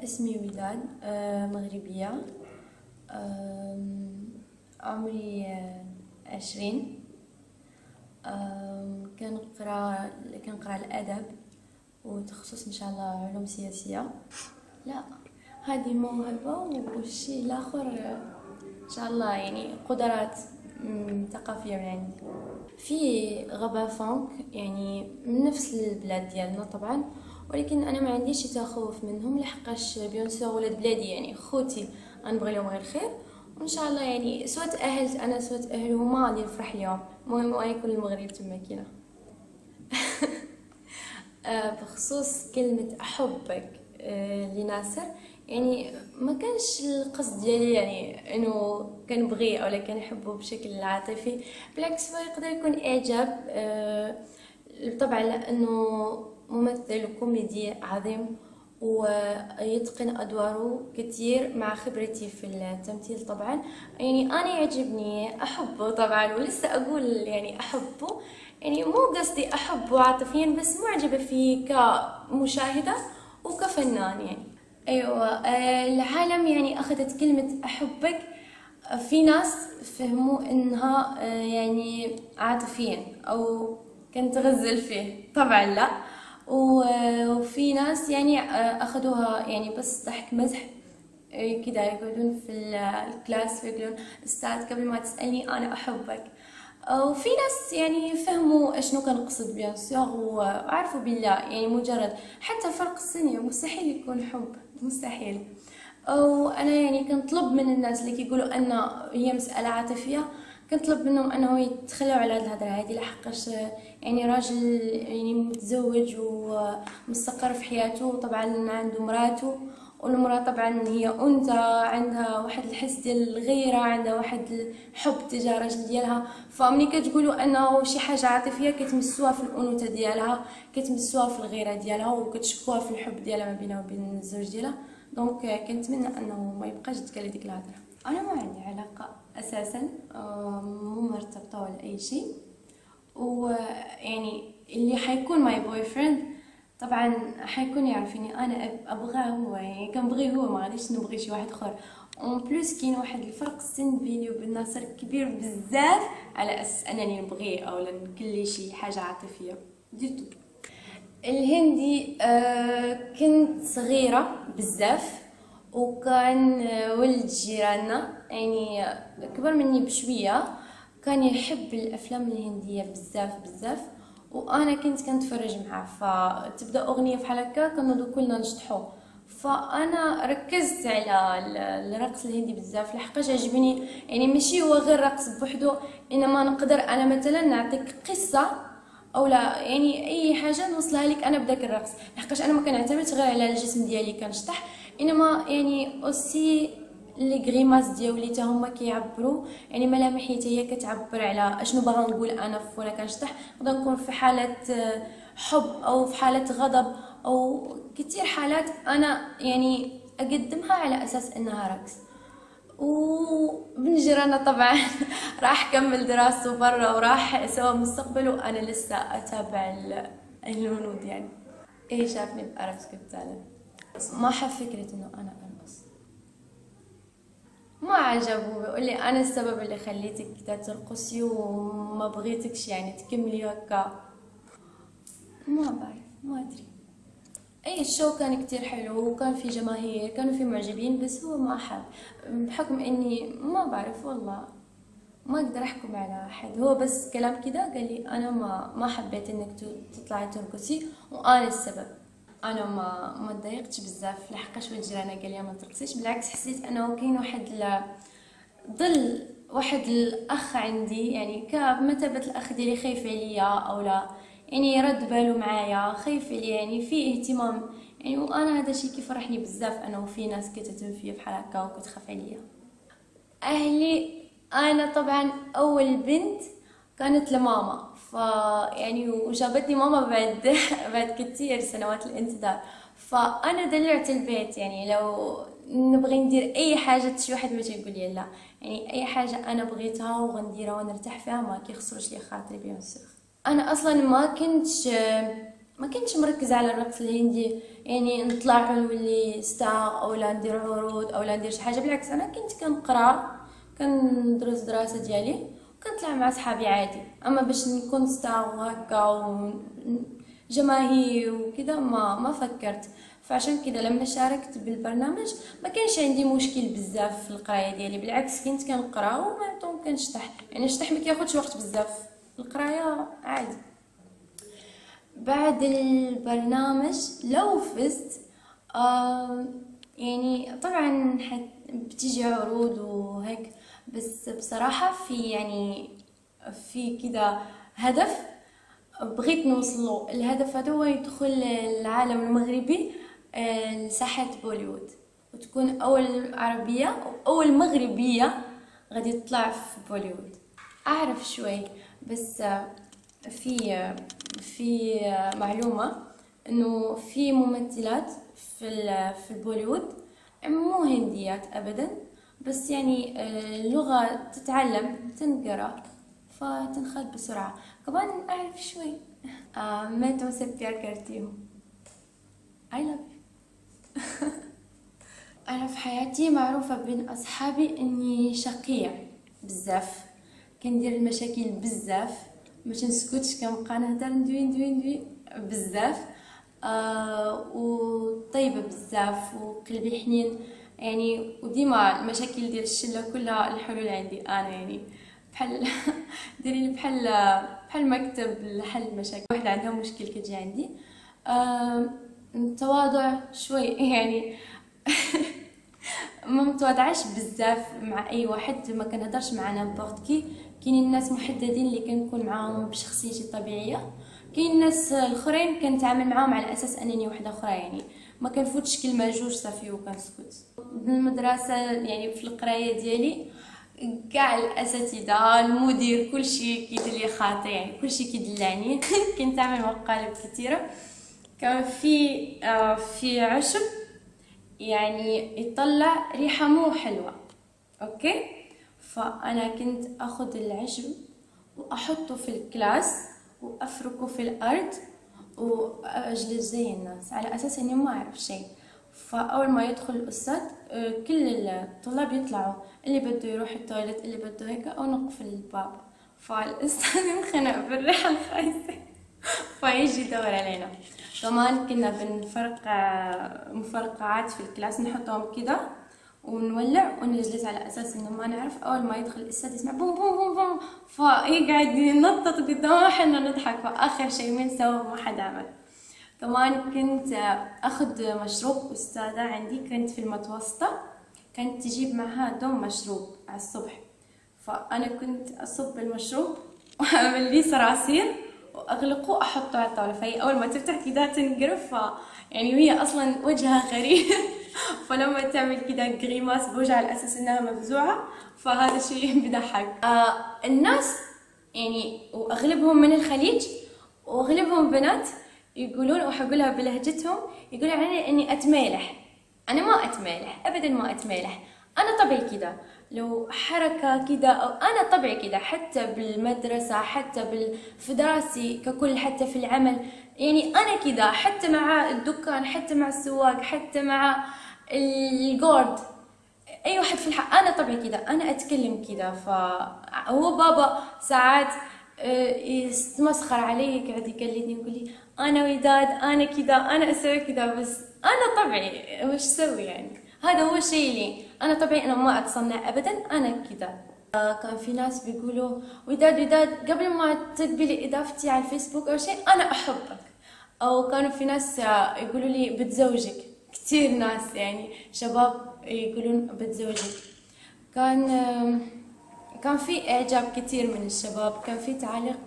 اسمي وداد، مغربية. عمري 20. كنقرا الأدب وتخصص إن شاء الله علوم سياسية. لا، هذه موهبة، والشيء الآخر إن شاء الله يعني قدرات ثقافية من عندي. في غابة فونك يعني من نفس البلاد ديالنا طبعا، ولكن انا ما عنديش شي تخوف منهم، لحقاش بيان سور ولاد بلادي يعني خوتي، غنبغي لهم غير الخير، وان شاء الله يعني سواء تاهلت انا سواء تاهلوا هما غادي نفرح اليوم. المهم غيكون المغرب تما كاينه. بخصوص كلمه احبك لناصر، يعني ما كانش القصد ديالي يعني انه كنبغيه اولا كنحبه بشكل عاطفي، بالعكس هو يقدر يكون اعجاب طبعا، لانه ممثل وكوميدي عظيم ويتقن ادواره كثير مع خبرتي في التمثيل طبعا. يعني انا يعجبني احبه طبعا، ولسه اقول يعني احبه، يعني مو قصدي احبه عاطفيا، بس معجبه فيه كمشاهده وكفنان يعني. ايوه، العالم يعني اخذت كلمه احبك، في ناس فهموا انها يعني عاطفيا او كنت غزل فيه، طبعا لا. وفي ناس يعني اخذوها يعني بس ضحك مزح، كده يقعدون في الكلاس ويقولون استاذ قبل ما تسألني انا احبك. وفي ناس يعني فهموا اشنو كنقصد بيان سور وعرفوا بالله، يعني مجرد حتى فرق السن مستحيل يكون حب، مستحيل. وانا يعني كنطلب من الناس اللي كيقولوا ان هي مساله عاطفيه، كنطلب منهم انه يتخلوا على هاد الهضره هادي، لحقاش يعني راجل يعني متزوج ومستقر في حياته، طبعا عنده مراته، والمراه طبعا هي انثى عندها واحد الحس ديال الغيره، عندها واحد الحب تجاه الراجل ديالها. فملي كتقولوا انه شي حاجه عاطفيه كتمسوها في الانوثه ديالها، كتمسوها في الغيره ديالها، وكتشكوها في الحب ديالها ما بينها وبين الزوج ديالها. دونك كنتمنى انه ما يبقاش تقال ديك الهضره. انا ما عندي علاقه اساسا، مو مرتبطه ولا اي شيء، ويعني اللي حيكون ماي بوي فريند طبعا حيكون يعرفني انا ابغاه هو، يعني كنبغيه هو، ما غاديش نبغي شي واحد اخر. اون بليس كاين واحد الفرق السن بيني وبين ناصر كبير بزاف، على اساس انني نبغيه اولا نكلي شي حاجه عاطفيه ديتو. الهندي كنت صغيرة بزاف، وكان ولد جيراننا يعني أكبر مني بشوية، كان يحب الأفلام الهندية بزاف بزاف، وأنا كنت كنتفرج معاه، فتبدأ أغنية بحال هكا كنوضو كلنا نشطحو. فانا ركزت على الرقص الهندي بزاف، لحقاش عجبني، يعني ماشي هو غير رقص بوحدو، انما نقدر انا مثلا نعطيك قصه او لا، يعني اي حاجه نوصلها لك انا بداك الرقص، لحقاش انا ما كنعتمدش غير على الجسم ديالي كنشطح، انما يعني اوسي لي غريماس ديالي حتى هما كيعبروا، يعني ملامحي حتى هي كتعبر على اشنو باغا نقول انا وانا كنشطح. نقدر نكون في حاله حب او في حاله غضب، او كتير حالات انا يعني اقدمها على اساس انها رقص. وابن جيراننا طبعا راح كمل دراسته برا وراح سوى مستقبله، وانا لسه اتابع الهنود يعني. ايه، شافني بأرقص كبتالة، ما حب فكرة انه انا ارقص، ما عجبه، بيقول لي انا السبب اللي خليتك ترقصي وما بغيتكش يعني تكملي هكا. ما بعرف، ما ادري. اي الشو كان كتير حلو، وكان في جماهير، كانوا في معجبين، بس هو ما حب، بحكم اني ما بعرف والله، ما اقدر احكم على احد. هو بس كلام كده قال لي انا ما حبيت انك تطلعي ترقصي، وانا السبب. انا ما تضايقتش بزاف، لحقاش ولد جيراننا قال لي ما ترقصيش، بالعكس حسيت انه كاين واحد ظل واحد الاخ عندي، يعني كمثابه الاخ ديالي، خايف عليا او لا، يعني رد بالو معايا، خايف عليا، يعني فيه اهتمام يعني. وانا هذا الشيء كيفرحني بزاف، انه في ناس كتهتم فيا بحال هكا وكتخاف عليا. اهلي، انا طبعا اول بنت كانت لماما، يعني وجابتني ماما بعد بعد كتير سنوات الانتظار، فانا دلعت البيت، يعني لو نبغي ندير اي حاجه شي واحد ما تيقول لي لا، يعني اي حاجه انا بغيتها وغنديرها ونرتاح فيها ما كيخسرش لي خاطري بيان سور. انا اصلا ما كنتش ما كنتش مركزه على الرقص الهندي، يعني نطلع نولي ستار او لا ندير عروض او لا ندير شي حاجه. بالعكس انا كنت كنقرا، كندرس دراسه ديالي وكنطلع مع صحابي عادي. اما باش نكون ستار وهكا وجماهير وكذا ما فكرت. فعشان كذا لما شاركت بالبرنامج ما كانش عندي مشكل بزاف في القرايه ديالي. بالعكس كنت كنقرا وما كنشطح، يعني الشطح ما كياخذش وقت بزاف، القرايه عادي. بعد البرنامج لو فزت يعني طبعا بتيجي عروض وهيك، بس بصراحة في كده هدف بغيت نوصله. الهدف هذا هو يدخل العالم المغربي لساحة بوليوود، وتكون أول عربية أو أول مغربية غادي تطلع في بوليوود. أعرف شوي بس في في معلومة انه في ممثلات في البوليوود مو هنديات ابدا، بس يعني اللغة تتعلم تنقرا فتنخل بسرعة. كمان اعرف شوي ما توسي بيار كارتيو I love you. انا في حياتي معروفة بين اصحابي اني شقية بزاف، كندير المشاكل بزاف، ما تنسكتش، كنبقى نهضر ندوي بزاف. وطيبه بزاف وقلبي حنين يعني. وديما المشاكل ديال الشله كلها الحلول عندي انا، يعني بحال ديري بحال مكتب لحل المشاكل. واحده عندها مشكل كتجي عندي. تواضع شوي يعني. ما متواضعاش بزاف مع اي واحد، ما كنهضرش مع نابورت كي. كاينين الناس محددين اللي كنكون معاهم بشخصيتي الطبيعيه، كاين الناس الاخرين كنتعامل معاهم على اساس انني وحده اخرى، يعني ما كنفوتش كلمه جوج صافي وكنسكت. بالمدرسه يعني في القرايه ديالي كاع الاساتذه المدير كلشي كيدير لي خاطئ، يعني كلشي كيدلعني. كنتعامل مع قالب كثيره. كان في عشب يعني يطلع ريحه مو حلوه، اوكي. فانا كنت اخذ العشب واحطه في الكلاس وافركه في الارض واجلس زي الناس على اساس اني ما اعرف شيء. فاول ما يدخل الاستاذ كل الطلاب يطلعوا، اللي بده يروح التواليت اللي بده هيك، او نقفل الباب. فالاستاذ ينخنق بالريحه الخايسه فيجي يدور علينا. كمان كنا بنفرقع مفرقعات في الكلاس نحطهم كده ونولع ونجلس على اساس انه ما نعرف. اول ما يدخل الاستاذ يسمع بوم بوم بوم بوم فيقعد ينطط قدامه وحنا نضحك. فاخر شيء من سوى ما حد عمل. كمان كنت اخذ مشروب استاذة عندي كانت في المتوسطة، كانت تجيب معها دم مشروب على الصبح. فانا كنت اصب المشروب واعمل لي صراصير واغلقه واحطه على الطاوله، فهي اول ما تفتح كده تنقرف. يعني وهي اصلا وجهها غريب فلما تعمل كده غريماس بوجه على اساس انها مفزوعه، فهذا شيء بيضحك. الناس يعني واغلبهم من الخليج واغلبهم بنات يقولون، وحقولها بلهجتهم، يقولوا عني اني اتمالح. انا ما اتمالح ابدا، ما اتمالح. انا طبعي كده، لو حركة كده أو أنا طبعي كده، حتى بالمدرسة حتى في دراستي ككل، حتى في العمل. يعني أنا كده حتى مع الدكان، حتى مع السواق، حتى مع الجورد، أي واحد في الحق أنا طبعي كده، أنا أتكلم كده. فهو بابا ساعات يتمسخر علي، يقعد يقلدني يقول لي أنا وداد أنا كده، أنا أسوي كده، بس أنا طبعي وش سوي يعني. هذا هو الشيء اللي انا طبيعي، انا ما اتصنع ابدا، انا كذا. كان في ناس بيقولوا وداد قبل ما تقبلي اضافتي على الفيسبوك او شيء انا احبك. او كانوا في ناس يقولوا لي بتزوجك، كثير ناس يعني شباب يقولون بتزوجك. كان في اعجاب كثير من الشباب، كان في تعليق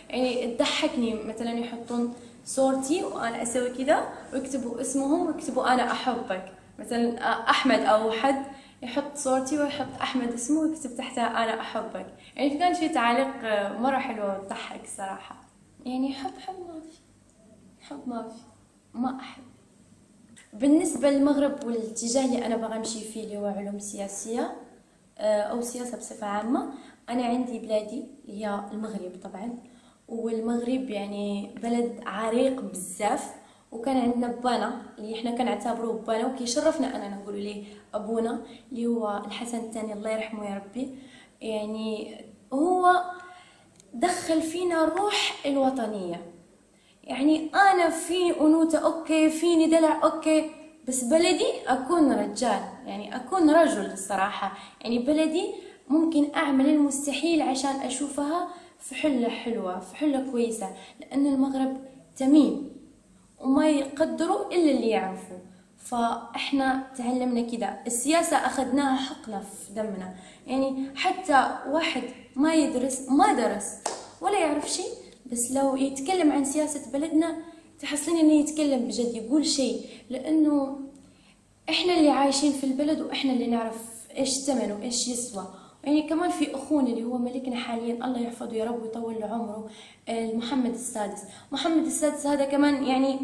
يعني تضحكني. مثلا يحطون صورتي وانا اسوي كذا ويكتبوا اسمهم ويكتبوا انا احبك. مثلا احمد او حد يحط صورتي ويحط احمد اسمه ويكتب تحتها انا احبك. يعني كان في تعليق مره حلوه وتضحك صراحه. يعني حب ما في، حب ما في، ما احب. بالنسبه للمغرب والاتجاه اللي انا بغى امشي فيه اللي هو علوم سياسيه او سياسه بصفه عامه، انا عندي بلادي اللي هي المغرب طبعا، والمغرب يعني بلد عريق بزاف، وكان عندنا بانا اللي احنا كنعتبروه بانا وكيشرفنا اننا نقولوا ليه ابونا اللي هو الحسن الثاني الله يرحمه يا ربي. يعني هو دخل فينا الروح الوطنيه. يعني انا فيني انوثه اوكي، فيني دلع اوكي، بس بلدي اكون رجال، يعني اكون رجل الصراحه. يعني بلدي ممكن اعمل المستحيل عشان اشوفها في حله حلوه، في حله كويسه، لان المغرب تميم وما يقدروا الا اللي يعرفوا. فاحنا تعلمنا كده، السياسه اخذناها حقنا في دمنا. يعني حتى واحد ما يدرس، ما درس ولا يعرف شيء، بس لو يتكلم عن سياسه بلدنا تحصلين انه يتكلم بجد، يقول شيء، لانه احنا اللي عايشين في البلد واحنا اللي نعرف ايش ثمنه وايش يسوى. يعني كمان في اخونا اللي هو ملكنا حاليا الله يحفظه يا رب ويطول له عمره، محمد السادس. محمد السادس هذا كمان يعني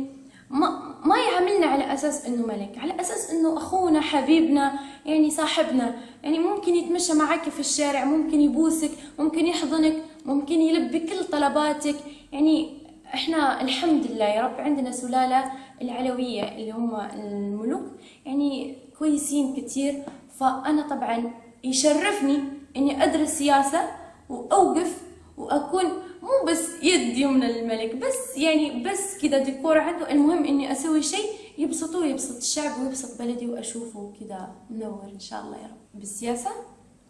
ما يعاملنا على اساس انه ملك، على اساس انه اخونا حبيبنا، يعني صاحبنا. يعني ممكن يتمشى معك في الشارع، ممكن يبوسك، ممكن يحضنك، ممكن يلبي كل طلباتك. يعني احنا الحمد لله يا رب عندنا سلالة العلوية اللي هم الملوك، يعني كويسين كتير. فانا طبعا يشرفني اني ادرس سياسة واوقف واكون مو بس يد يمنى للملك، بس يعني بس كذا ديكور عنده. المهم اني اسوي شيء يبسطه ويبسط الشعب ويبسط بلدي واشوفه كذا منور ان شاء الله يا رب. بالسياسة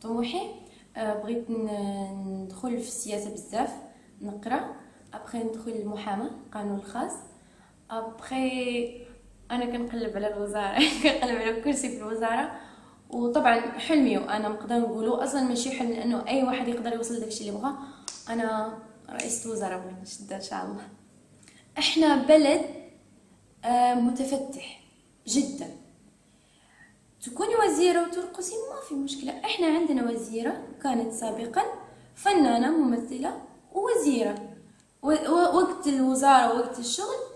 طموحي بغيت ندخل في السياسة بزاف، نقرا، ابخي ندخل المحاماة القانون الخاص، ابخي انا كنقلب على الوزارة كنقلب على كرسي في الوزارة. وطبعا حلمي وانا نقدر نقولوا اصلا ماشي حلم، لانه اي واحد يقدر يوصل داكشي اللي بغاه، انا رئيسة وزراء بغيت نشد ان شاء الله. احنا بلد متفتح جدا، تكوني وزيرة وترقصي ما في مشكلة. احنا عندنا وزيرة كانت سابقا فنانة ممثلة ووزيرة، وقت الوزارة وقت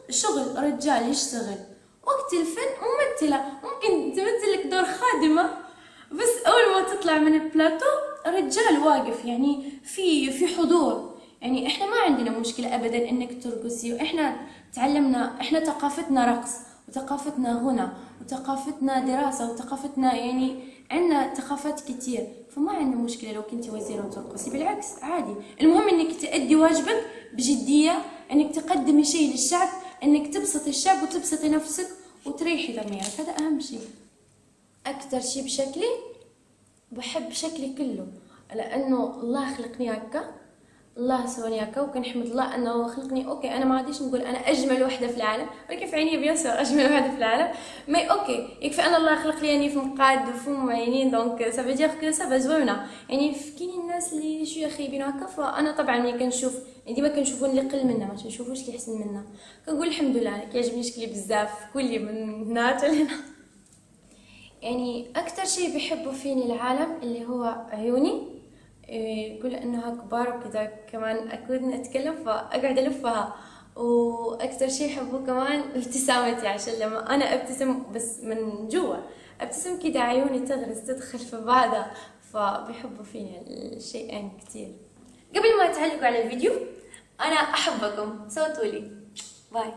الشغل رجال يشتغل، وقت الفن ممثلة ممكن تمثل لك دور خادمة، بس اول ما تطلع من البلاتو رجال واقف، يعني في حضور. يعني احنا ما عندنا مشكلة ابدا انك ترقصي، احنا تعلمنا، احنا ثقافتنا رقص وثقافتنا غنى وثقافتنا دراسة وثقافتنا، يعني عندنا ثقافات كتير. فما عندنا مشكلة لو كنتي وزيرة وترقصي، بالعكس عادي. المهم انك تأدي واجبك بجدية، انك تقدمي شيء للشعب، انك تبسطي الشعب وتبسطي نفسك وتريحي ضميرك، هذا اهم شيء. اكثر شيء بشكلي، بحب شكلي كله، لانه الله خلقني هكا، الله سواني هكا، وكنحمد الله انه خلقني اوكي. انا ما غاديش نقول انا اجمل وحده في العالم، ولكن في عيني بيان سور اجمل وحده في العالم، مي اوكي يكفي ان الله خلق لي يعني في مقاد وفم عينين، دونك سافا دير كو سافا زوينه. يعني كاينين الناس اللي شويه خايبين هكا، فانا طبعا ملي كنشوف ديما كنشوفوا اللي قل منا، ما تنشوفوش اللي احسن منا، كنقول الحمد لله كيعجبني شكلي بزاف كلي من هنا حتى لهنا. يعني اكثر شيء بيحبوا فيني العالم اللي هو عيوني، يقول انها كبار وكذا، كمان اكون اتكلم فاقعد الفها. واكثر شيء يحبوه كمان ابتسامتي، عشان لما انا ابتسم بس من جوا ابتسم كده عيوني تغرز تدخل في بعضها، فبيحبوا فيني الشيئين كتير. قبل ما تعلقوا على الفيديو انا احبكم، صوتوا لي باي.